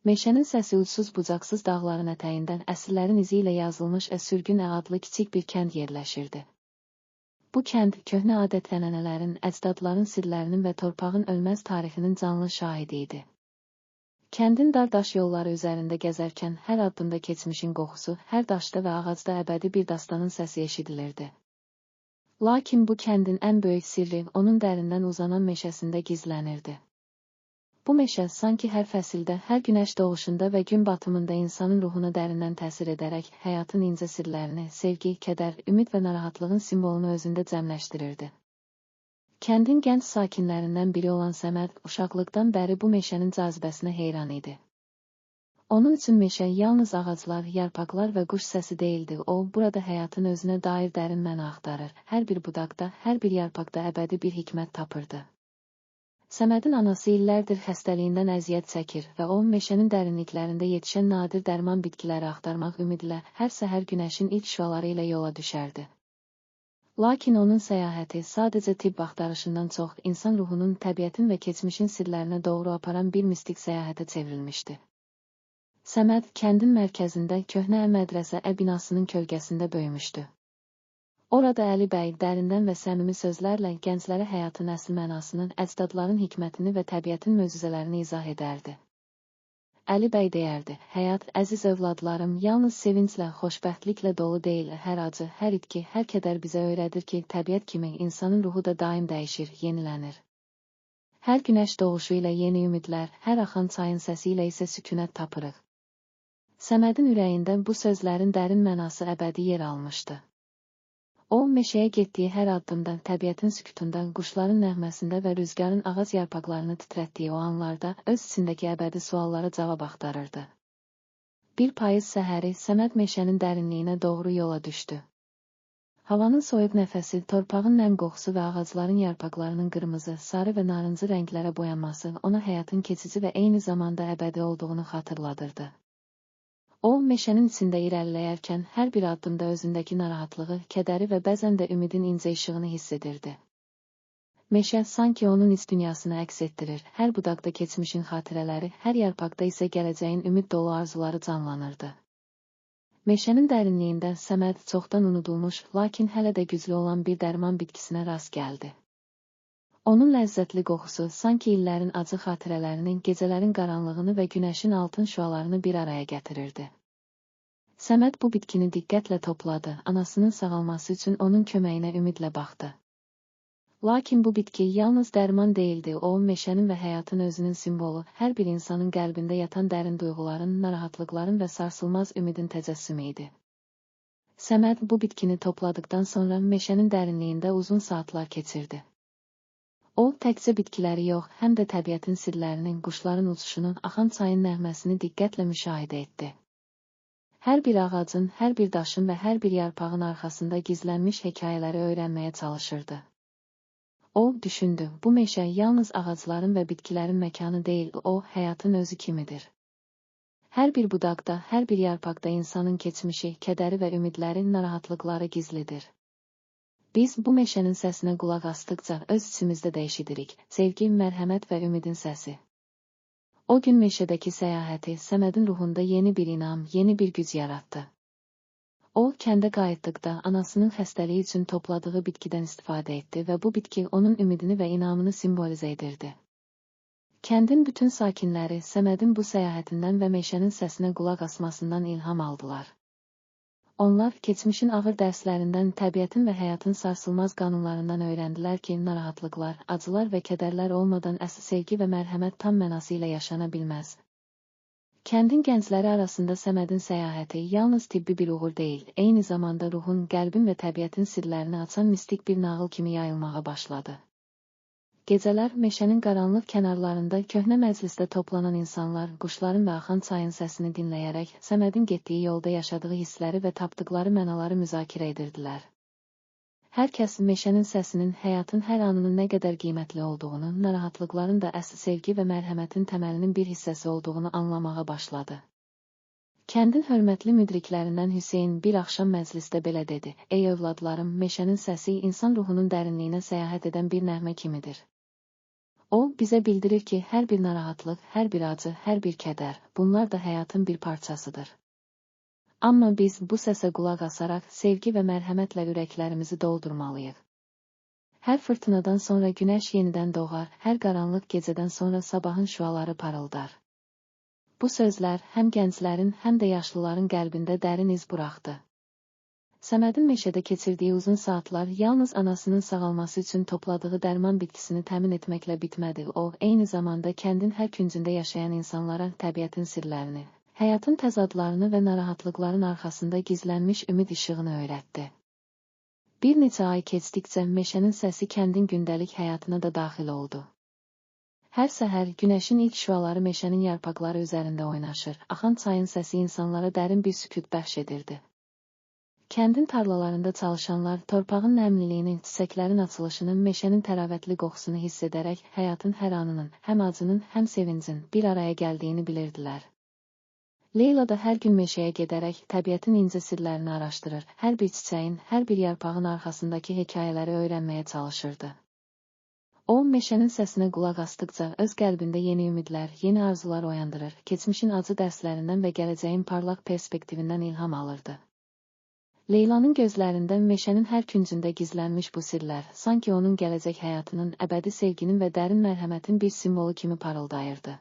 Meşənin səsi ucsuz-bucaqsız dağların ətəyindən əsrlərin izi ilə yazılmış Sürgün adlı kiçik bir kənd yerləşirdi. Bu kənd, köhnə adət-ənənələrin, əcdadların sirlərinin və torpağın ölməz tarixinin canlı şahidi idi. Kəndin dar daş yolları üzərində gəzərkən hər addımda keçmişin qoxusu, hər daşda və ağacda əbədi bir dastanın səsi eşidilirdi. Lakin bu kəndin ən böyük sirri onun dərindən uzanan meşəsində gizlənirdi. Bu meşə sanki hər fəsildə, hər günəş doğuşunda və gün batımında insanın ruhuna dərindən təsir edərək həyatın incə sirlərini, sevgi, kədər, ümid və narahatlığın simvolunu özündə cəmləşdirirdi. Kəndin gənc sakinlərindən biri olan Səməd, uşaqlıqdan bəri bu meşənin cazibəsinə heyran idi. Onun üçün meşə yalnız ağaclar, yarpaqlar və quş səsi deyildi, o, burada həyatın özünə dair dərin məna axtarır, hər bir budaqda, hər bir yarpaqda əbədi bir hikmət tapırdı. Səmədin anası illərdir xəstəliyindən əziyyət çəkir və o, meşənin dərinliklərində yetişən nadir dərman bitkiləri axtarmaq ümidlə hər səhər günəşin ilk şüaları ilə yola düşərdi. Lakin onun səyahəti sadəcə tibb axtarışından çox, insan ruhunun, təbiətin və keçmişin sirlərinə doğru aparan bir mistik səyahətə çevrilmişdi. Səməd, kəndin mərkəzində köhnə mədrəsə binasının kölgəsində böyümüşdü. Orada Əli bəy dərindən və səmimi sözlərlə gənclərə həyatın əsl mənasının, əcdadların hikmətini və təbiətin möcüzələrini izah edərdi. Əli bəy deyərdi, həyat, əziz övladlarım, yalnız sevinclə, xoşbəxtliklə dolu deyil, hər acı, hər itki, hər kədər bizə öyrədir ki, təbiət kimi insanın ruhu da daim dəyişir, yenilənir. Hər günəş doğuşu ilə yeni ümidlər, hər axan çayın səsi ilə isə sükunət tapırıq. Səmədin ürəyində bu sözlərin dərin mənası əbədi yer almışdı. O, meşəyə getdiyi hər addımda, təbiətin sükutundan, quşların nəğməsində və rüzgarın ağac yarpaqlarını titrətdiyi o anlarda öz içindəki əbədi suallara cavab axtarırdı. Bir payız səhəri Səməd meşənin dərinliyinə doğru yola düşdü. Havanın soyuq nəfəsi, torpağın nəm qoxusu və ağacların yarpaqlarının qırmızı, sarı və narıncı rənglərə boyanması ona həyatın keçici və eyni zamanda əbədi olduğunu xatırladırdı. O, meşənin içində irəliləyərkən hər bir addımda özündəki narahatlığı, kədəri və bəzən də ümidin incə işığını hiss edirdi. Meşə sanki onun iç dünyasını əks etdirir, hər budaqda keçmişin xatirələri, hər yarpaqda isə gələcəyin ümid dolu arzuları canlanırdı. Meşənin dərinliyində Səməd çoxdan unudulmuş, lakin hələ də güclü olan bir dərman bitkisinə rast gəldi. Onun ləzzətli qoxusu sanki illərin acı xatirələrinin, gecələrin qaranlığını və günəşin altın şüalarını bir araya gətirirdi. Səməd bu bitkini diqqətlə topladı, anasının sağalması üçün onun köməyinə ümidlə baxdı. Lakin bu bitki yalnız dərman deyildi, o, meşənin və həyatın özünün simvolu, hər bir insanın qəlbində yatan dərin duyğuların, narahatlıqların və sarsılmaz ümidin təcəssümü idi. Səməd bu bitkini topladıktan sonra meşənin dərinliyində uzun saatlar keçirdi. O, təkcə bitkiləri yox, həm də təbiətin sirlərinin, quşların uçuşunun, axan çayın nəğməsini diqqətlə müşahidə etdi. Hər bir ağacın, hər bir daşın və hər bir yarpağın arxasında gizlənmiş hekayələri öyrənməyə çalışırdı. O, düşündü, bu meşə yalnız ağacların və bitkilərin məkanı deyil, o, həyatın özü kimidir. Hər bir budaqda, hər bir yarpaqda insanın keçmişi, kədəri və ümidləri, narahatlıqları gizlidir. Biz bu meşənin səsinə qulaq asdıqca öz içimizdə də eşidirik, sevgi, mərhəmət və ümidin səsi. O gün meşədəki səyahəti Səmədin ruhunda yeni bir inam, yeni bir güc yaratdı. O, kəndə qayıtdıqda anasının xəstəliyi üçün topladığı bitkidən istifadə etdi və bu bitki onun ümidini və inamını simvolizə edirdi. Kəndin bütün sakinləri Səmədin bu səyahətindən və meşənin səsinə qulaq asmasından ilham aldılar. Onlar, keçmişin ağır dərslərindən, təbiətin və həyatın sarsılmaz qanunlarından öyrəndilər ki, narahatlıqlar, acılar və kədərlər olmadan əsl sevgi və mərhəmət tam mənası ilə yaşana bilməz. Kəndin gəncləri arasında Səmədin səyahəti yalnız tibbi bir uğur deyil, eyni zamanda ruhun, qəlbin və təbiətin sirlərini açan mistik bir nağıl kimi yayılmağa başladı. Gecələr meşənin qaranlıq kənarlarında köhnə məclisdə toplanan insanlar, quşların və axan çayın səsini dinləyərək Səmədin getdiyi yolda yaşadığı hissləri və tapdıqları mənaları müzakirə edirdilər. Hər kəs meşənin səsinin, həyatın hər anının nə qədər qiymətli olduğunu, narahatlıqların da əsl sevgi və mərhəmətin təməlinin bir hissəsi olduğunu anlamağa başladı. Kəndin hörmətli müdriklərindən Hüseyn bir axşam məclisdə belə dedi: "Ey övladlarım, meşənin səsi insan ruhunun dərinliyinə səyahət edən bir nəğmə kimidir. O, bizə bildirir ki, hər bir narahatlıq, hər bir acı, hər bir kədər, bunlar da həyatın bir parçasıdır. Amma biz bu səsə qulaq asaraq, sevgi və mərhəmətlə ürəklərimizi doldurmalıyıq. Hər fırtınadan sonra günəş yenidən doğar, hər qaranlıq gecədən sonra sabahın şüaları parıldar. Bu sözlər həm gənclərin, həm də yaşlıların qəlbində dərin iz buraxdı. Səmədin meşədə keçirdiyi uzun saatlar yalnız anasının sağalması üçün topladığı dərman bitkisini təmin etməklə bitmədi. O, eyni zamanda kəndin hər küncündə yaşayan insanlara təbiətin sirlərini, həyatın təzadlarını və narahatlıqların arxasında gizlənmiş ümid işığını öyrətdi. Bir neçə ay keçdikcə meşənin səsi kəndin gündəlik həyatına da daxil oldu. Hər səhər günəşin ilk şüaları meşənin yarpaqları üzərində oynaşır, axan çayın səsi insanlara dərin bir sükut bəxş edirdi. Kəndin tarlalarında çalışanlar torpağın nəmliliyini, çiçəklərin açılışının, meşənin təravətli qoxusunu hiss edərək həyatın hər anının, həm acının, həm sevincin bir araya gəldiyini bilirdilər. Leyla da hər gün meşəyə gedərək təbiətin incə sirlərini araşdırır, hər bir çiçəyin, hər bir yarpağın arxasındakı hekayələri öyrənməyə çalışırdı. O, meşənin səsinə qulaq asdıqca öz qəlbində yeni ümidlər, yeni arzular oyandırır, keçmişin acı dərslərindən və gələcəyin parlaq perspektivindən ilham alırdı. Leylanın gözlərində meşənin hər küncündə gizlənmiş bu sirlər, sanki onun gələcək həyatının, əbədi sevginin və dərin mərhəmətin bir simvolu kimi parıldayırdı.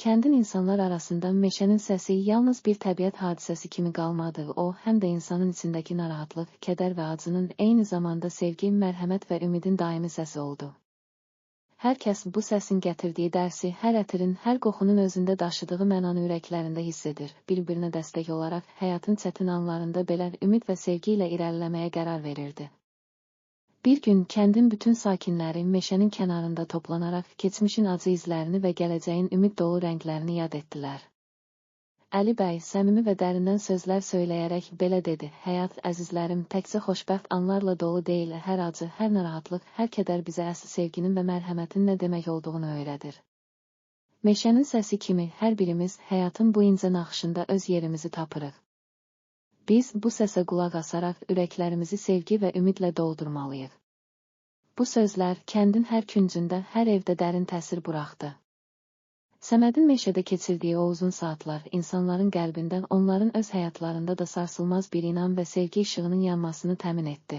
Kəndin insanlar arasında meşənin səsi yalnız bir təbiət hadisəsi kimi qalmadı, o, həm də insanın içindəki narahatlıq, kədər və acının eyni zamanda sevgi, mərhəmət və ümidin daimi səsi oldu. Hər kəs bu səsin gətirdiyi dərsi, hər ətirin, hər qoxunun özündə daşıdığı mənanı ürəklərində hiss edir, bir-birinə dəstək olaraq həyatın çətin anlarında belə ümid və sevgi ilə irəliləməyə qərar verirdi. Bir gün kəndin bütün sakinləri meşənin kənarında toplanaraq keçmişin acı izlərini və gələcəyin ümid dolu rənglərini yad etdilər. Əli bəy səmimi və dərindən sözlər söyləyərək belə dedi: "Həyat, əzizlərim, təkcə xoşbəxt anlarla dolu deyil, hər acı, hər narahatlıq, hər kədər bizə əsl sevginin və mərhəmətin nə demək olduğunu öyrədir. Meşənin səsi kimi hər birimiz həyatın bu incə naxışında öz yerimizi tapırıq. Biz bu səsə qulaq asaraq ürəklərimizi sevgi və ümidlə doldurmalıyıq." Bu sözlər kəndin hər küncündə, hər evdə dərin təsir buraxdı. Səmədin meşədə keçirdiyi o uzun saatlar insanların qəlbində, onların öz həyatlarında da sarsılmaz bir inam və sevgi işığının yanmasını təmin etdi.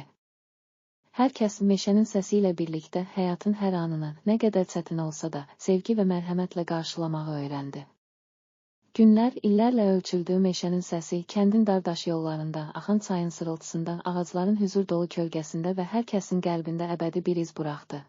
Hər kəs meşənin səsi ilə birlikdə həyatın hər anını, nə qədər çətin olsa da, sevgi və mərhəmətlə qarşılamağı öyrəndi. Günlər, illərlə ölçüldüyü meşənin səsi, kəndin dardaş yollarında, axan çayın sırıltısında, ağacların hüzur dolu kölgəsində və hər kəsin qəlbində əbədi bir iz buraxdı.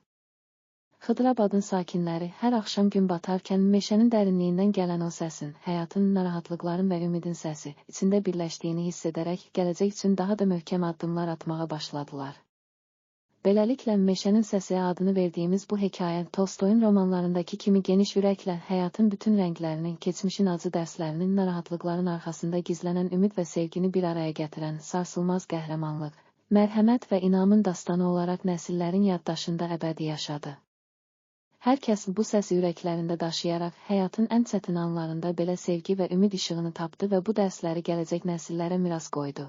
Xıdırabadın sakinləri hər axşam gün batarkən meşənin dərinliyindən gələn o səsin, həyatın, narahatlıqların və ümidin səsi, içində birləşdiyini hiss edərək gələcək üçün daha da möhkəm addımlar atmağa başladılar. Beləliklə, meşənin səsi adını verdiyimiz bu hekayə Tolstoyun romanlarındakı kimi geniş ürəklə həyatın bütün rənglərini, keçmişin acı dərslərinin, narahatlıqların arxasında gizlənən ümid və sevgini bir araya gətirən sarsılmaz qəhrəmanlıq, mərhəmət və inamın dastanı olaraq nəsillərin yaddaşında əbədi yaşadı. Hər kəs bu səsi ürəklərində daşıyaraq həyatın ən çətin anlarında belə sevgi və ümid işığını tapdı və bu dərsləri gələcək nəsillərə miras qoydu.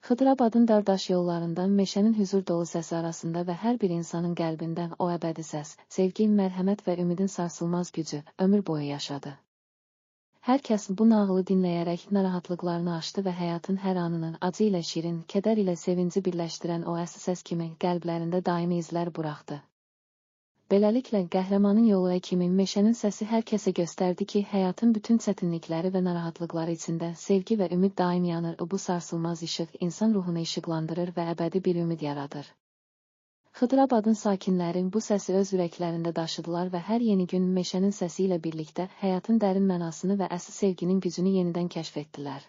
Xıdırabadın dardaş yollarından meşənin hüzur dolu səsi arasında və hər bir insanın qəlbindən o əbədi səs, sevgi, mərhəmət və ümidin sarsılmaz gücü ömür boyu yaşadı. Hər kəs bu nağılı dinləyərək narahatlıqlarını aşdı və həyatın hər anının acı ilə şirin, kədər ilə sevinci birləşdirən o əsl səs kimi qəlblərində daimi izlər buraxdı. Beləliklə, qəhrəmanın yolu kimi meşənin səsi hər kəsə göstərdi ki, həyatın bütün çətinlikləri və narahatlıqları içində sevgi və ümid daim yanır. Bu sarsılmaz işıq insan ruhunu işıqlandırır və əbədi bir ümid yaradır. Xıdırabadın sakinləri bu səsi öz ürəklərində daşıdılar və hər yeni gün meşənin səsi ilə birlikdə həyatın dərin mənasını və əsl sevginin gücünü yenidən kəşf etdilər.